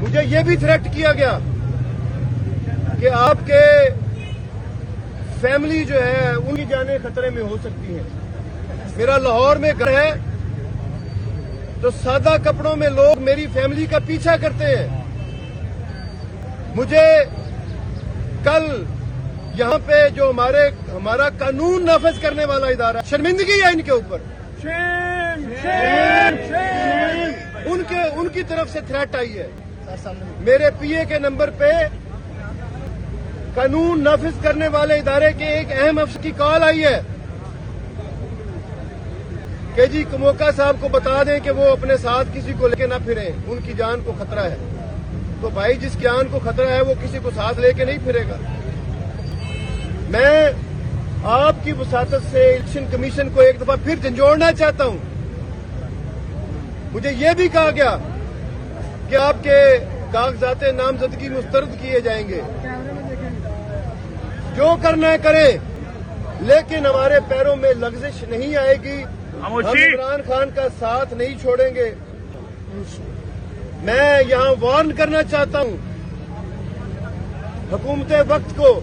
مجھے یہ بھی تھریٹ کیا گیا کہ آپ کے فیملی جو ہے ان کی جانیں خطرے میں ہو سکتی ہیں. میرا لاہور میں گھر ہے تو سادہ کپڑوں میں لوگ میری فیملی کا پیچھا کرتے ہیں. مجھے کل یہاں پہ جو ہمارا قانون نافذ کرنے والا ادارہ شرمندگی ہے ان کے اوپر. ان کی طرف سے تھریٹ آئی ہے. میرے پی اے کے نمبر پہ قانون نافذ کرنے والے ادارے کے ایک اہم افسر کی کال آئی ہے کہ جی کموکا صاحب کو بتا دیں کہ وہ اپنے ساتھ کسی کو لے کے نہ پھریں، ان کی جان کو خطرہ ہے. تو بھائی جس کی جان کو خطرہ ہے وہ کسی کو ساتھ لے کے نہیں پھرے گا. میں آپ کی وساطت سے الیکشن کمیشن کو ایک دفعہ پھر جھنجھوڑنا چاہتا ہوں. مجھے یہ بھی کہا گیا کہ آپ کے کاغذات نامزدگی مسترد کیے جائیں گے. جو کرنا ہے کریں، لیکن ہمارے پیروں میں لغزش نہیں آئے گی. ہم عمران خان کا ساتھ نہیں چھوڑیں گے. میں یہاں وارن کرنا چاہتا ہوں حکومت وقت کو